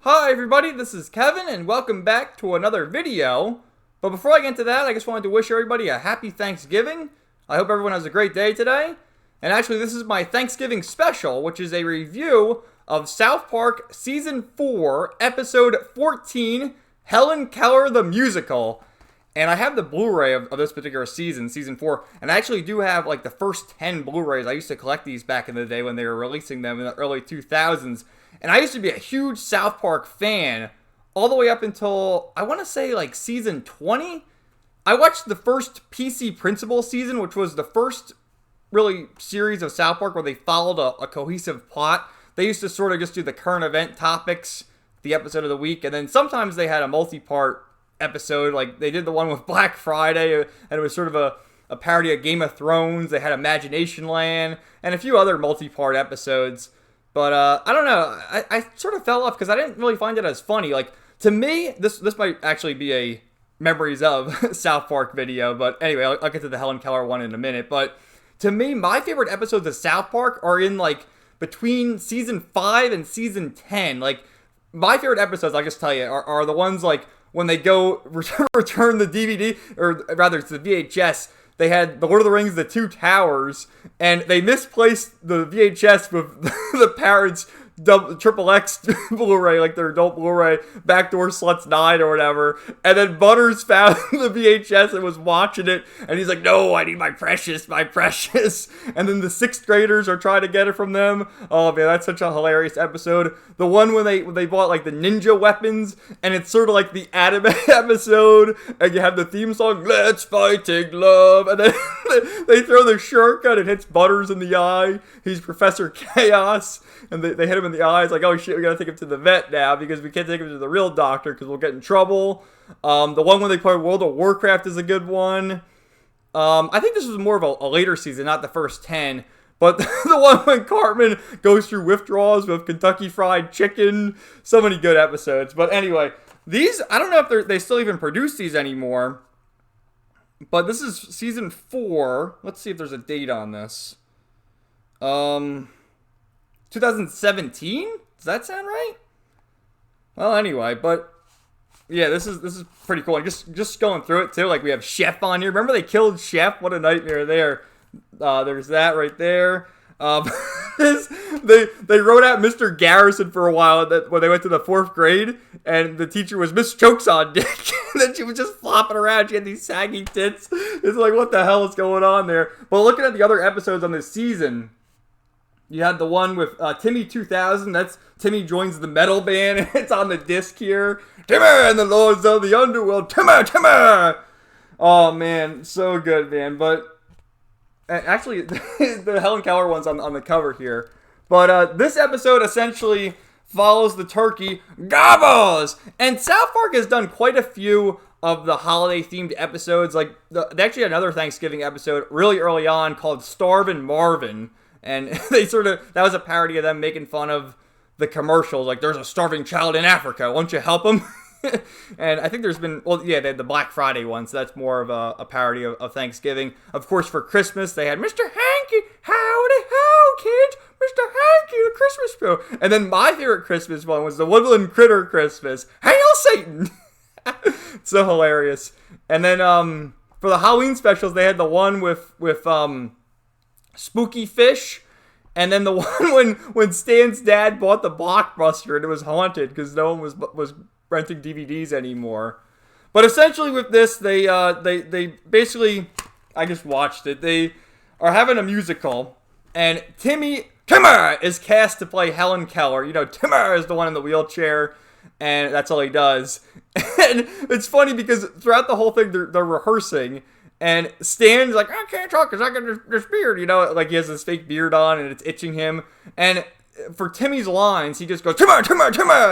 Hi everybody, this is Kevin and welcome back to another video. But before I get into that, I just wanted to wish everybody a happy Thanksgiving. I hope everyone has a great day today. And actually this is my Thanksgiving special, which is a review of South Park Season 4, Episode 14, Helen Keller the Musical. And I have the Blu-ray of this particular season, Season 4, and I actually do have like the first 10 Blu-rays. I used to collect these back in the day when they were releasing them in the early 2000s. And I used to be a huge South Park fan all the way up until, I want to say, like, season 20. I watched the first PC Principal season, which was the first really series of South Park where they followed a cohesive plot. They used to sort of just do the current event topics, the episode of the week, and then sometimes they had a multi-part episode. Like, they did the one with Black Friday, and it was sort of a parody of Game of Thrones. They had Imagination Land, and a few other multi-part episodes. But, I don't know, I sort of fell off because I didn't really find it as funny. Like, to me, this might actually be a memories of South Park video. But anyway, I'll get to the Helen Keller one in a minute. But to me, my favorite episodes of South Park are in, like, between Season 5 and Season 10. Like, my favorite episodes, I'll just tell you, are the ones, like, when they go return the DVD, or rather, it's the VHS. They had The Lord of the Rings, The Two Towers, and they misplaced the VHS with the parents' triple X Blu-ray, like their adult Blu-ray, Backdoor Sluts 9 or whatever. And then Butters found the VHS and was watching it, and he's like, "No, I need my precious, my precious." And then the sixth graders are trying to get it from them. Oh man, that's such a hilarious episode. The one when they bought like the ninja weapons, and it's sort of like the anime episode, and you have the theme song, "Let's Fight, Take Love," and then they throw the shuriken and hits Butters in the eye. He's Professor Chaos, and they hit him in the eyes, like, "Oh shit, we gotta take him to the vet now because we can't take him to the real doctor because we'll get in trouble." The one when they play World of Warcraft is a good one. I think this was more of a later season, not the first 10. But the one when Cartman goes through withdrawals with Kentucky Fried Chicken. So many good episodes. But anyway, these, I don't know if they still even produce these anymore. But this is season 4. Let's see if there's a date on this. 2017? Does that sound right? Well, anyway, but yeah, this is pretty cool. And just going through it too, like we have Chef on here. Remember they killed Chef? What a nightmare there. There's that right there. They wrote out Mr. Garrison for a while when they went to the 4th grade, and the teacher was Miss Chokes on Dick. And then she was just flopping around. She had these saggy tits. It's like, what the hell is going on there? But looking at the other episodes on this season, you had the one with Timmy 2000. That's Timmy joins the metal band. It's on the disc here. Timmy and the Lords of the Underworld. Timmy! Oh, man. So good, man. But actually, the Helen Keller one's on the cover here. But this episode essentially follows the turkey gobbles. And South Park has done quite a few of the holiday-themed episodes. Like, they actually had another Thanksgiving episode really early on called Starvin' Marvin. And that was a parody of them making fun of the commercials. Like, there's a starving child in Africa. Won't you help him? And I think there's been, well, yeah, they had the Black Friday one, so that's more of a parody of Thanksgiving. Of course, for Christmas, they had Mr. Hanky, howdy ho, kids, Mr. Hanky, the Christmas show. And then my favorite Christmas one was the Woodland Critter Christmas. Hail Satan! So hilarious. And then for the Halloween specials, they had the one with Spooky Fish, and then the one when Stan's dad bought the Blockbuster and it was haunted because no one was renting DVDs anymore. But essentially with this, they basically, I just watched it. They are having a musical, and Timmy is cast to play Helen Keller. You know, Timmer is the one in the wheelchair, and that's all he does. And it's funny because throughout the whole thing, they're rehearsing. And Stan's like, "I can't talk because I got this beard," you know, like he has this fake beard on and it's itching him. And for Timmy's lines, he just goes, Timmer,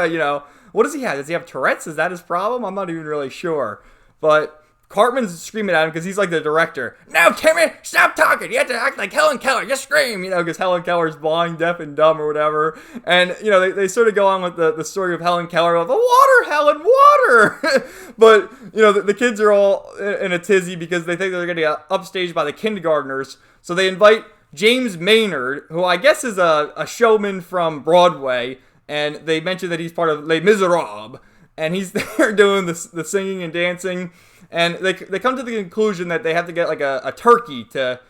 you know. What does he have? Does he have Tourette's? Is that his problem? I'm not even really sure. But Cartman's screaming at him because he's like the director. "Now, Timmy, stop talking. You have to act like Helen Keller. Just scream," you know, because Helen Keller's blind, deaf, and dumb or whatever. And, you know, they sort of go on with the story of Helen Keller. Of, "The water, Helen, water!" But, you know, the kids are all in a tizzy because they think they're going to get upstaged by the kindergartners. So they invite James Maynard, who I guess is a showman from Broadway, and they mention that he's part of Les Miserables, and he's there doing the singing and dancing, and they come to the conclusion that they have to get like a turkey to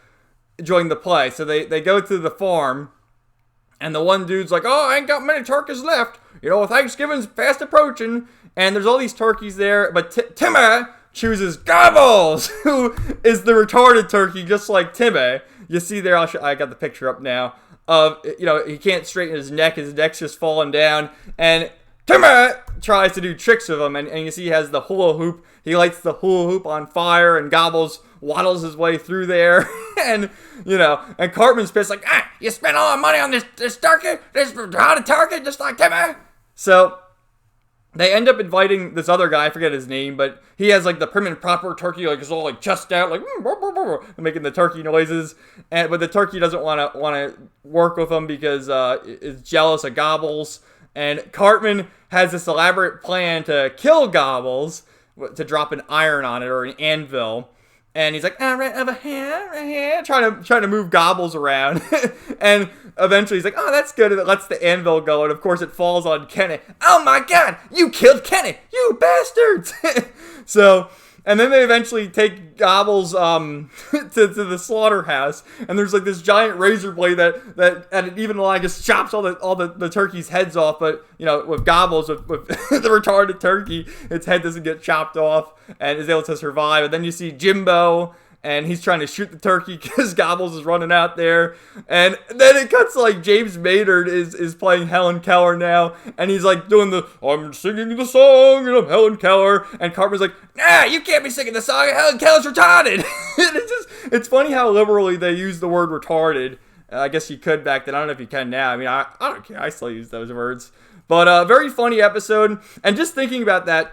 join the play. So they go to the farm, and the one dude's like, oh, I ain't got many turkeys left. Thanksgiving's fast approaching, and there's all these turkeys there, but Timmy chooses Gobbles, who is the retarded turkey, just like Timmy. You see there, I got the picture up now, of, he can't straighten his neck's just falling down, and Timmy tries to do tricks with him, and you see he has the hula hoop. He lights the hula hoop on fire, and Gobbles waddles his way through there, and Cartman's pissed, like, you spent all our money on this turkey, this retarded turkey, just like Timmy. So they end up inviting this other guy, I forget his name, but he has like the prim and proper turkey, like it's all like chest out, like making the turkey noises, but the turkey doesn't want to work with him because it's jealous of Gobbles, and Cartman has this elaborate plan to kill Gobbles, to drop an iron on it or an anvil. And he's like, right over here, trying to move Gobbles around. And eventually he's like, oh, that's good. And it lets the anvil go. And of course it falls on Kenny. Oh my God, you killed Kenny, you bastards. And then they eventually take Gobbles to the slaughterhouse, and there's like this giant razor blade that at an even line just chops all the turkey's heads off. But with Gobbles, with the retarded turkey, its head doesn't get chopped off and is able to survive. And then you see Jimbo, and he's trying to shoot the turkey because Gobbles is running out there. And then it cuts to like James Maynard is playing Helen Keller now. And he's like doing I'm singing the song and I'm Helen Keller. And Cartman's like, you can't be singing the song. Helen Keller's retarded. It's funny how liberally they use the word retarded. I guess you could back then. I don't know if you can now. I mean, I don't care. I still use those words. But very funny episode. And just thinking about that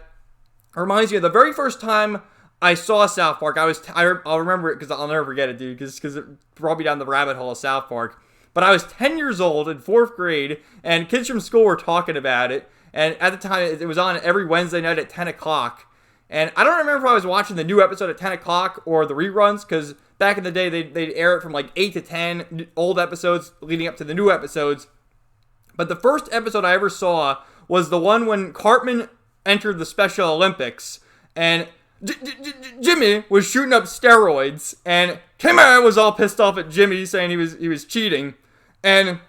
reminds me of the very first time I saw South Park. I'll remember it because I'll never forget it, dude, because it brought me down the rabbit hole of South Park. But I was 10 years old in 4th grade, and kids from school were talking about it. And at the time, it was on every Wednesday night at 10 o'clock. And I don't remember if I was watching the new episode at 10 o'clock or the reruns, because back in the day, they'd air it from like 8 to 10, old episodes leading up to the new episodes. But the first episode I ever saw was the one when Cartman entered the Special Olympics, and Jimmy was shooting up steroids, and Timmy was all pissed off at Jimmy, saying he was cheating. And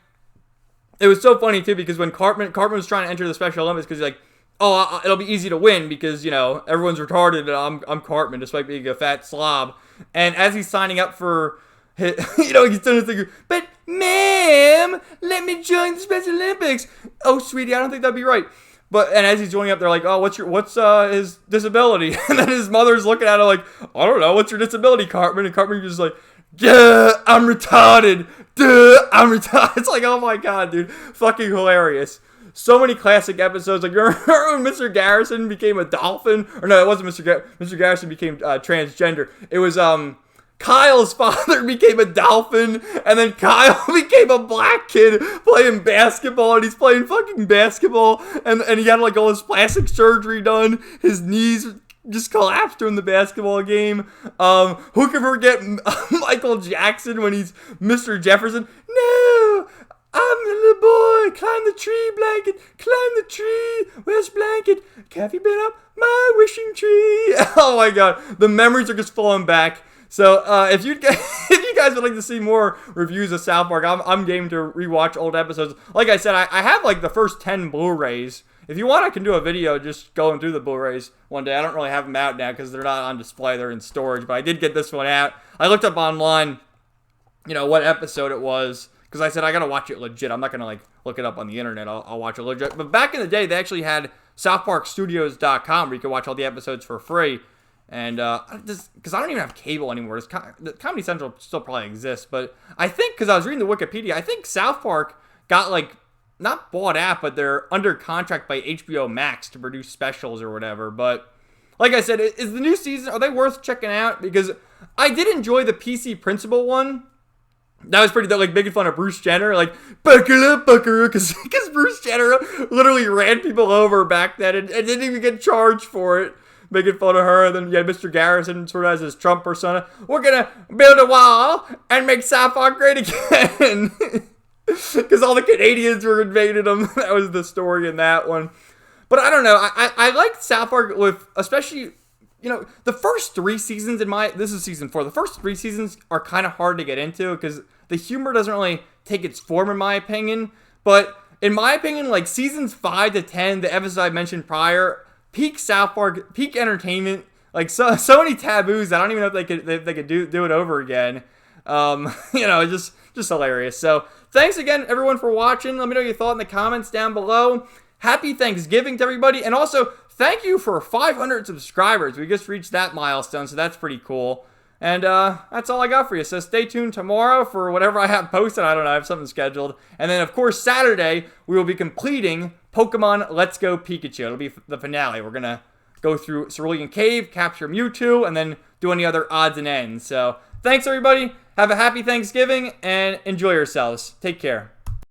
it was so funny too, because when Cartman was trying to enter the Special Olympics, because he's like, oh, it'll be easy to win because everyone's retarded and I'm Cartman, despite being a fat slob. And as he's signing up for his, he's doing his thing, but ma'am, let me join the Special Olympics. Oh, sweetie, I don't think that'd be right. And as he's joining up, they're like, oh, what's his disability? And then his mother's looking at him like, I don't know, what's your disability, Cartman? And Cartman's just like, duh, I'm retarded. Duh, I'm retarded. It's like, oh my God, dude. Fucking hilarious. So many classic episodes. Like, remember when Mr. Garrison became a dolphin? Or no, it wasn't Mr. Garrison became transgender. It was, Kyle's father became a dolphin, and then Kyle became a black kid playing basketball, and he's playing fucking basketball, and he had like all his plastic surgery done. His knees just collapsed during the basketball game. Who can forget Michael Jackson when he's Mr. Jefferson? No, I'm the little boy. Climb the tree, blanket. Climb the tree. Where's blanket? Have you been up my wishing tree? Oh my God, the memories are just flowing back. So if you guys would like to see more reviews of South Park, I'm game to rewatch old episodes. Like I said, I have like the first 10 Blu-rays. If you want, I can do a video just going through the Blu-rays one day. I don't really have them out now because they're not on display. They're in storage. But I did get this one out. I looked up online, what episode it was. Because I said, I got to watch it legit. I'm not going to like look it up on the internet. I'll watch it legit. But back in the day, they actually had SouthParkStudios.com where you could watch all the episodes for free. And because I don't even have cable anymore. The Comedy Central still probably exists. But I think, because I was reading the Wikipedia, I think South Park got like, not bought out, but they're under contract by HBO Max to produce specials or whatever. But like I said, is the new season, are they worth checking out? Because I did enjoy the PC Principal one. That was pretty, like, making fun of Bruce Jenner, like, buckle up, buckaroo, because Bruce Jenner literally ran people over back then and didn't even get charged for it, making fun of her. And then you had Mr. Garrison sort of as his Trump persona. We're going to build a wall and make South Park great again. Because all the Canadians were invading them. That was the story in that one. But I don't know. I liked South Park with, especially, the first 3 seasons this is season 4. The first 3 seasons are kind of hard to get into because the humor doesn't really take its form, in my opinion. But in my opinion, like seasons 5 to 10, the episodes I mentioned prior, peak South Park, peak entertainment. Like so many taboos. I don't even know if they could do it over again. Just hilarious. So thanks again, everyone, for watching. Let me know your thought in the comments down below. Happy Thanksgiving to everybody, and also thank you for 500 subscribers. We just reached that milestone, so that's pretty cool. And that's all I got for you. So stay tuned tomorrow for whatever I have posted. I don't know. I have something scheduled. And then, of course, Saturday, we will be completing Pokemon Let's Go Pikachu. It'll be the finale. We're going to go through Cerulean Cave, capture Mewtwo, and then do any other odds and ends. So thanks, everybody. Have a happy Thanksgiving, and enjoy yourselves. Take care.